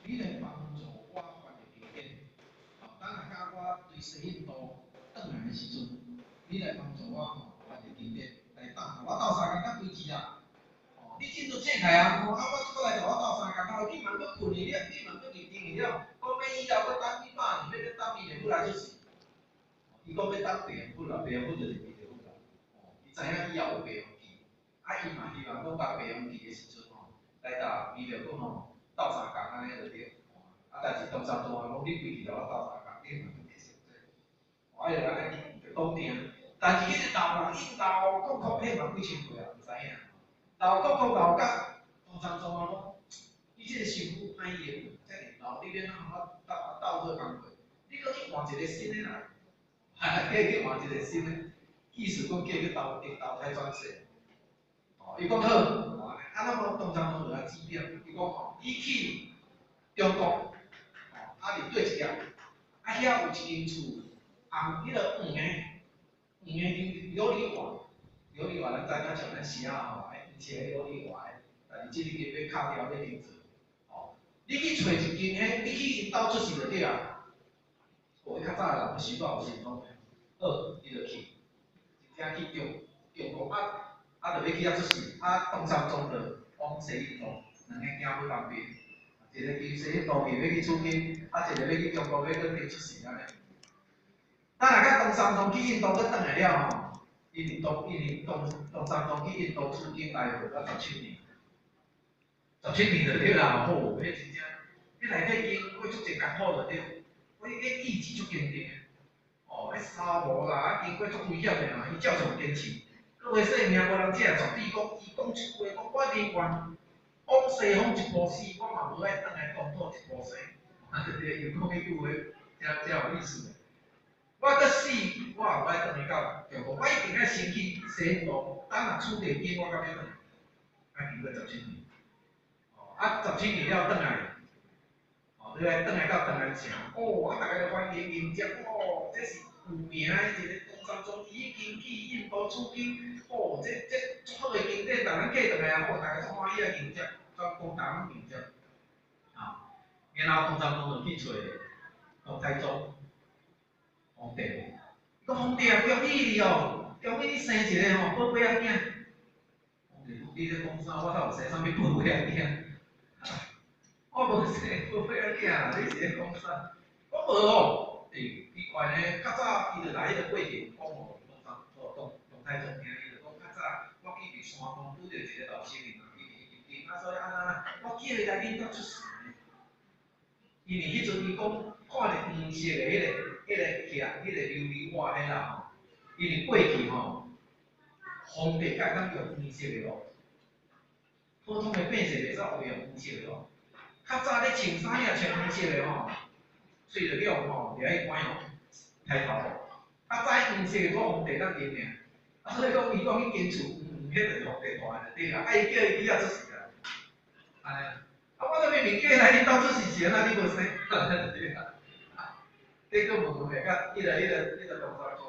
你来帮助我翻译经典。哦，等下甲我对西印度转来的时阵，你来帮助我吼翻译经典，来等我斗3工到规日啊。哦，你进做请开啊，哦，啊我过来就我斗3工，后日嘛佫困去了，你嘛佫认真去了，讲要以后佫等几百年，要等伊丈夫来出世。伊讲要等丈夫啦，丈夫就是伊丈夫啦。哦，伊知影以后有白皇记，啊伊嘛希望讲甲白皇记的时阵吼，来甲伊着讲吼斗3工安尼就对。啊，但是当山庄讲你规日甲我斗3工，你嘛袂接受这。哦，啊就安尼就讲定，但是迄个豆人印豆国库迄嘛几千块啊，毋知影。豆国库豆甲当山庄讲，你这个媳妇歹用，遮尔豆，你免通我斗做工课，你搁去换一个新的来。啊，去换一个新的，意思讲叫去投胎转世。哦，伊讲好，啊那么东山庄就来指点，伊讲吼，你去中国，哦，啊入对一条，啊遐有一间厝，红迄个黄琉璃瓦咱知影像咱时啊吼，以前琉璃瓦的，但是即个要敲掉要停止。哦，你去找一间迄，你去因兜出事就对啊。哦，伊较早的人习惯有成功的，好，伊就去，真正去中国就要去遐出事，东山庄就往西印度，两个行不方便，一个去西印度去要去取经，一个要去中国要去出事安尼。咱若甲东山庄去印度佫转来了吼，因为东山庄去印度取经来回到17年，17年就对啦，吼，迄真正，迄内底经过足侪艰苦就对。迄意志足坚定的，哦，迄沙漠啦，经过足危险的啦，伊照常坚持。各位生命无人借，绝对讲，伊讲一句话，讲我宁愿往西方一步死，我嘛无爱转来东土一步生。啊，对对，又讲迄句话，真有意思的。我搁死，我也无爱转去到中国，我一定爱先去西方，等若出地经，我才要转。啊，经过17年，哦，啊17年了转来。你来转来到台南城，哦，啊，大家就欢迎迎接，哦，这是有名的一个东山庄，已经去印度取经，哦，这足好的景点，但咱过转来啊，哦，大家足欢喜来迎接，全国大拢迎接，啊，然后东山庄就去找唐太宗皇帝，讲皇帝啊，恭喜你哦，恭喜你生一个吼宝贝仔囝，皇帝，你咧讲啥？我才有生啥物宝贝仔囝？我无生宝贝仔囝啦，你是咧讲啥？我无哦，奇怪呢，较早伊就来迄个过程讲互唐太宗听，伊就讲较早我去伫山东拄着一个老先生啊，伊所以我叫伊来恁兜出事呢。因为迄阵伊讲看着黄色的迄个屉，迄个琉璃瓦迄啦吼，因为过去吼，皇帝才会当用黄色的咯，普通的变色袂使用黄色的咯。较早咧穿衫也穿黄色的吼，吹着了吼，掠去关吼，抬头。较早黄色的我皇帝当认尔，所以讲伊讲迄间厝，迄就是皇帝住的就对啦。啊，伊叫伊囝出世啦，安尼。啊，我都明明叫来恁兜出世前啊，你无生，对啦。这个问题甲迄个东山庄，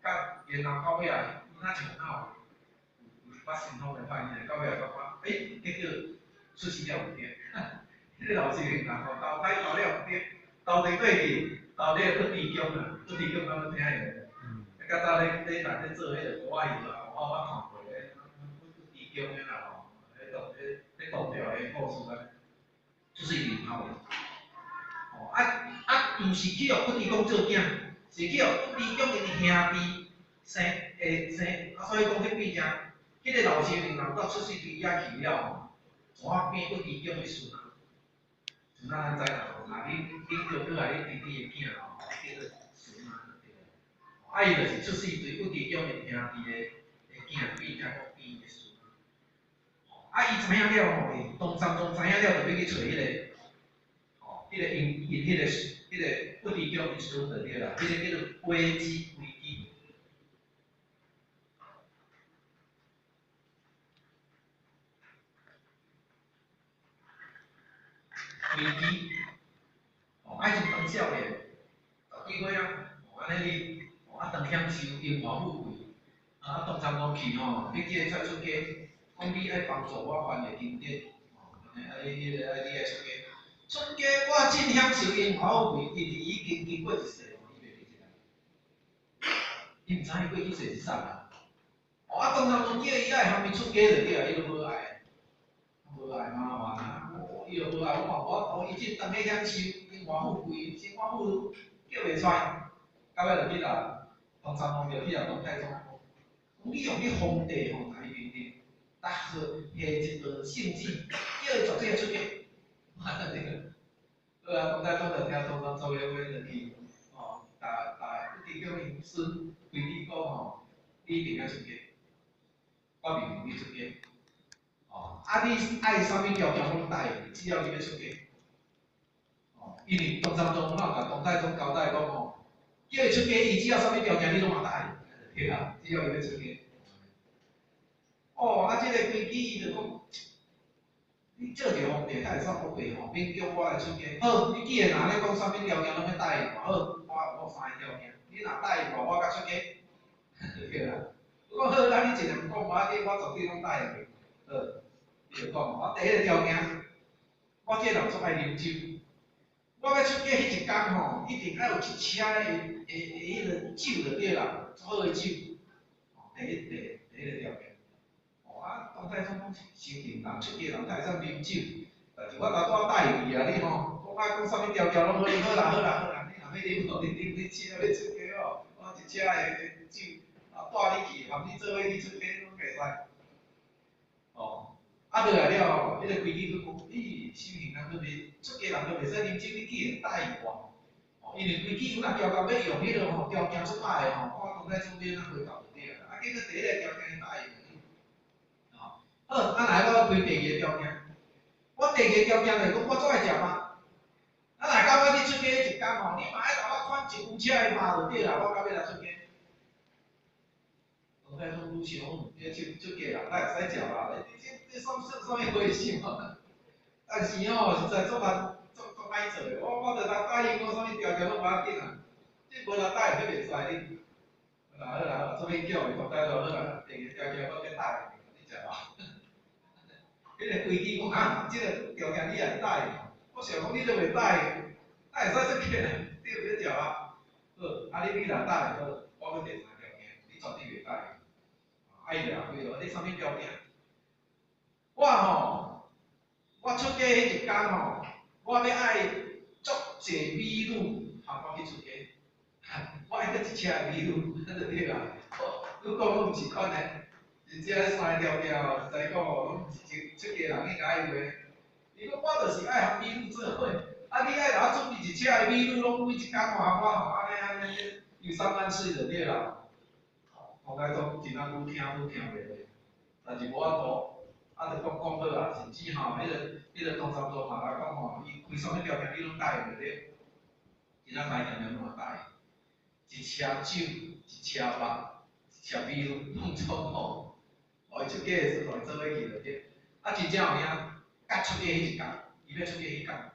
甲然后到尾啊，伊哪像哪有捌心痛的反应，到尾啊讲结果出事了有点。迄个老师人讲，投胎投了对，投伫对去，投了去地宫啊，去地宫咱们听下。较早咧内底做迄个歌仔戏啦，我看过咧，地宫的啦吼，咧唐朝的故事啊，就是人头的。哦，毋是去互土地公做囝，是去互土地公因兄弟生，所以讲迄变成，迄个老先生人到出世伫遐去了吼，怎变土地公的孙啊？孙仔咱知啦，若恁着过来恁弟弟的囝吼，叫做孙啊，对啦。啊，伊就是出世对土地公因兄弟的囝，变成讲变伊的孙。啊，伊知影了吼，东山庄知影了，就要去找迄个。迄个因迄个土地公因孙就对啦，迄个叫做飞机飞机。飞机，哦，啊，是当少年，10几岁啊，安尼哩，当享受荣华富贵，东山庄去吼，你即个出家，讲你爱帮助我翻译经典，你爱出家。出家收因外口贵，伊已经经过一世，伊袂记起来。伊毋知伊过去世是啥啊？哦，啊，当当中叫伊爱含伊出家就对啊，伊就无爱，无爱麻烦啊，伊就无爱。我伊即当个享受，因偌富贵，生活富叫袂出来，到尾就去啦，唐三藏就去啦，唐太宗。你用你皇帝吼，大面面，搭好下一个圣旨，叫伊绝对出家，完了这个。唐太宗就听唐三藏的话就去，哦，一直叫因孙规矩讲吼，你一定要出家，我命令你出家。哦，啊你爱啥物条件拢答应，只要你要出家。哦，因为唐三宗哪甲唐太宗交代讲吼，叫伊出家，伊只要啥物条件你拢嘛答应，对啊，只要伊要出家。哦，啊，即个规矩伊就讲，你做一个皇帝，才会煞不背吼，勉强我来出家。好，你既然若咧讲啥物条件拢要答应，好，我三个条件，你若答应我甲出家，对啦。我讲好，那你尽量讲我啲，我绝对拢答应你。好，伊就讲，我第一个条件，我这个人足爱啉酒，我要出家迄一天吼，一定要有一车的迄个酒就对啦，足好的酒。第一个条件。啊，唐太宗讲修行人出家人，才会使啉酒。但是我答应你啊，你吼，讲爱讲啥物条件拢好，你好啦好啦好啦，你若要啉吼，你啉你请要出家哦，我一车的酒啊带你去，含你做伙去出家拢袂使。哦，啊，落来了后，迄个规矩佫讲，咦，修行人佫袂出家人佫袂使啉酒，你既然答应我，哦，因为规矩有若条件要用迄个吼，条件足歹的吼，我唐太宗要哪回答就对啦。啊，结果第一个条件答应。好，啊来我开第二个条件。我第二个条件就是讲，我做爱食肉。啊来到尾你出家一天吼，你嘛爱甲我款一牛车的肉就对啦，我到尾来出家。唐太宗愈想，你出家人，咱会使食肉，你算啥物回事嘛？但是吼，实在足难歹做的。我着答应我啥物条件拢无要紧啊，即无来答应，佫袂使你。好啦，做咩叫伊唐太宗好啦？第二个条件我要答应你食肉。迄个规矩讲啊，即个条件你也答应，我想讲你都袂答应，那会使出去，你有要食啊？好，啊你若答应好，我要第三条件，你绝对袂答应。伊就规落，你啥物条件？我吼，我出家迄一天吼，我要爱足济美女含我去出家，我爱佫一车美女，安就对啦。你讲拢毋是款的。真正三个条件哦，实在讲哦，拢毋是出家人应该爱有诶。伊讲我就是爱含美女做伙，啊你爱甲我准备一车诶美女，拢每一工含我吼，安尼有3万岁就对啦。唐太宗真啊愈听袂落，但是无法度，啊就讲好啊，甚至吼，迄个唐三藏嘛来讲吼，伊开啥物条件你拢答应着咧，其他三个条件拢答应，一车酒，一车肉，一车美女，拢总好。伊出家的时阵做伙去就对，啊真正有影，甲出家迄一天，伊要出家迄天，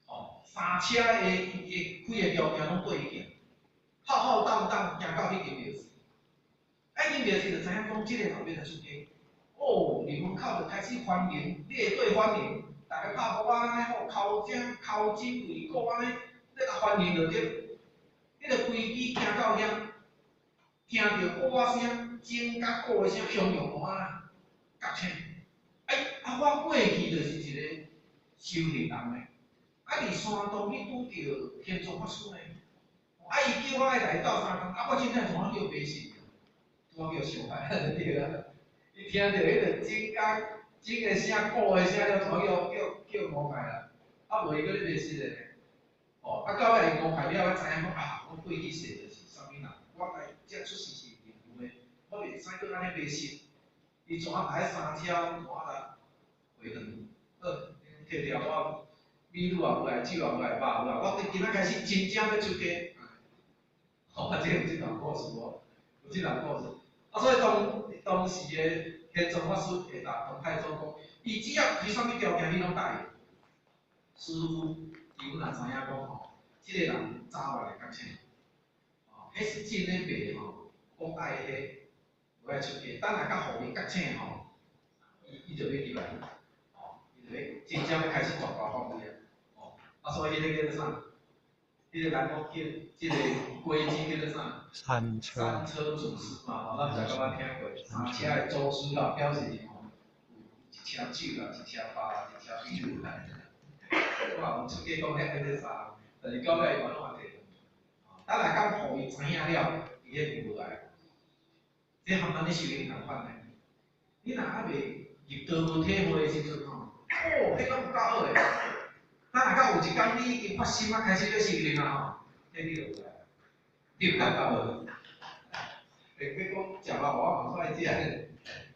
哦，三车的几个条件拢对伊行，浩浩荡荡行到迄间庙寺，啊，迄间庙寺就知影讲，即个后面来出家，哦，入门口就开始欢迎，列队欢迎，逐个拍鼓啊，安尼吼，口金为鼓安尼，咧甲欢迎就对，迄个规矩行到遐，听着鼓仔声。钟甲鼓的声响亮无啊，角青。我过去就是一个修行人诶，伫山洞去拄着天竺法师呢，伊叫我爱来斗相共，我真正怎啊叫迷信，怎啊叫伤害，对啦。伊听着迄个钟的声、鼓的声了，怎啊叫误解啦？无伊搁咧迷信咧。到尾伊误解了，我知影讲我过去世就是啥物人，我来遮出世是任务诶。我袂使搁安尼迷信，伊怎啊来三车，怎啊来回转？好，摕条我美女也无来，酒也无来，肉无来，我今仔开始真正要出家。我这有即段故事无？有即段故事。所以当时的天竺法师会答唐太宗讲，伊只要开啥物条件，你拢答应。师傅，伊若知影讲吼，即个人早来的觉醒，迄是真诶白吼，讲爱迄。我爱出家，等下甲互伊觉醒吼，伊就要入来，伊就要真正要开始大大放伊啊，所以迄个叫做啥？迄个咱讲叫即个规矩叫做啥？三车主司嘛，咱毋知敢捌听过？三车的主司啦，表示吼，一车酒啦，一车肉啦，一车啤酒啦。我也有出去讲遐叫做啥？但是到尾伊嘛拢也摕。咱若敢互伊知影了，伊会入来。这含咱咧修行同款诶。你若还袂入道无体会诶时阵吼，迄个有够好诶。咱若到有一天你已经发心啊，开始咧修行啊吼，迄你就有来，你有感觉无？别讲食肉我嘛做爱食咧，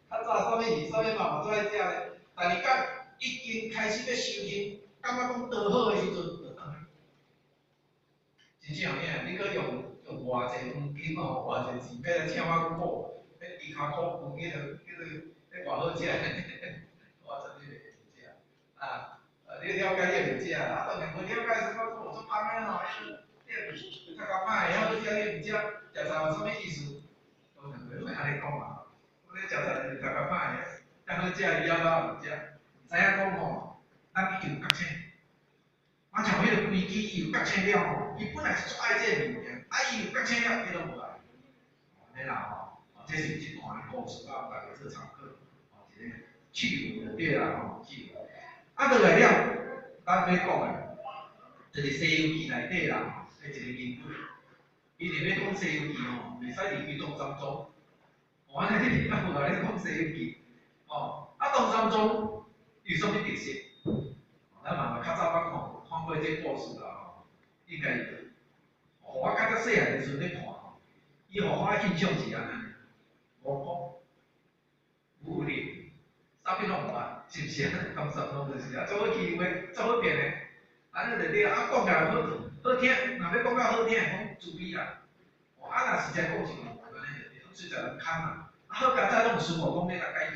较早啥物鱼啥物肉嘛做爱食咧，但是甲已经开始咧修行，感觉讲道好诶时阵，就转来。真正咩？你搁用偌济黄金吼，偌济钱，要来请我讲好，要低骹苦黄金迄偌好食，我真哩袂食啊。你了解也袂食啊，当然无了解什么做做芳诶吼，你较较歹，然后你了也袂食，食啥有啥物意思？我袂安尼讲嘛，我咧食啥就是较较歹，较好食伊了我袂食，知影讲吼，咱伊有觉醒，我像迄个规矩伊有觉醒了吼，伊本来是做爱这物件，伊有觉醒了，伊都无来，安尼啦吼，这是一段故事啊，大家做参考，一个趣闻就对啦吼，趣闻。落来了，咱要讲诶，就是《西游记》内底啦，一个人物，伊伫要讲《西游记》吼，袂使离开东山庄。我安尼你有来咧讲《西游记》，东山庄有啥物特色？咱嘛较早捌看过这故事啦吼，应该有。我较早细汉诶时阵咧看吼，伊互我印象是安尼，五谷、五粒，啥物拢有啊，是毋是啊？东山庄就是啊，做伙起话，做伙变诶，安尼就对啊。讲起来好听，若要讲较好听，讲滋味啦。若实在讲是安尼，实在人空啦。好佳哉拢有孙悟空咧甲解救。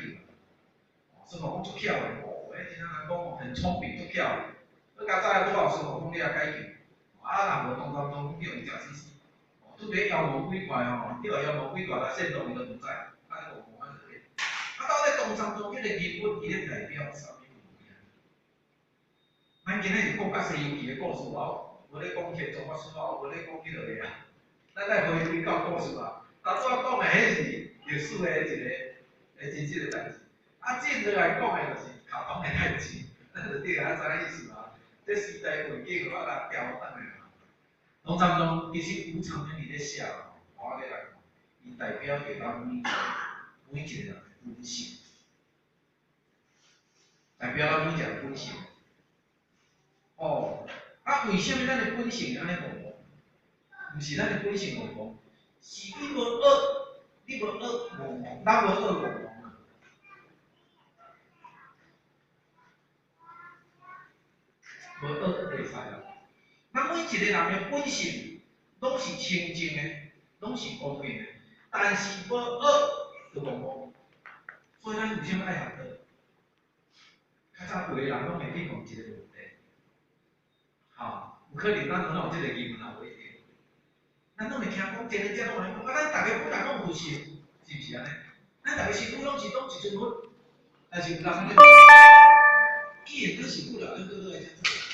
孙悟空足巧诶，真正人讲很聪明足巧。好佳哉拄好孙悟空咧甲解救。若无东山庄叫伊食死死。拄伫妖魔鬼怪吼，迄个妖魔鬼怪来煽动伊都毋知，安尼无安尼。到底东山庄迄个人物伊咧代表啥物物件？咱今日是讲甲《西游记》诶故事，无咧讲天竺法师无咧讲迄落个啊。咱来回归到故事吧。头拄仔讲诶，迄是历史诶一个真实诶代志。进落来讲诶，就是卡通诶代志，咱就对啊，知影意思嘛？这时代背景我来调等诶嘛。东山庄其实吴承恩伫咧写啦，我咧来看，伊代表着咱每一个人本性，代表咱每一个人本性。为什么咱的本性安尼讲？毋是咱的本性无讲，是你无恶，你无恶无王，咱无恶无王啊。无恶袂使啦。咱每一个人的本性拢是清净的，拢是公平的，但是无恶就无王。所以咱为什么爱学道？较早有个人拢会去问一个问题，有可能咱拢有即个疑问也无一定。咱拢会听讲，真诶，拢会讲，咱大家本来拢有信，是毋是安尼？咱大家身躯拢是拢一尊佛，但是有人咧，既然咱是不了，咱个个来讲。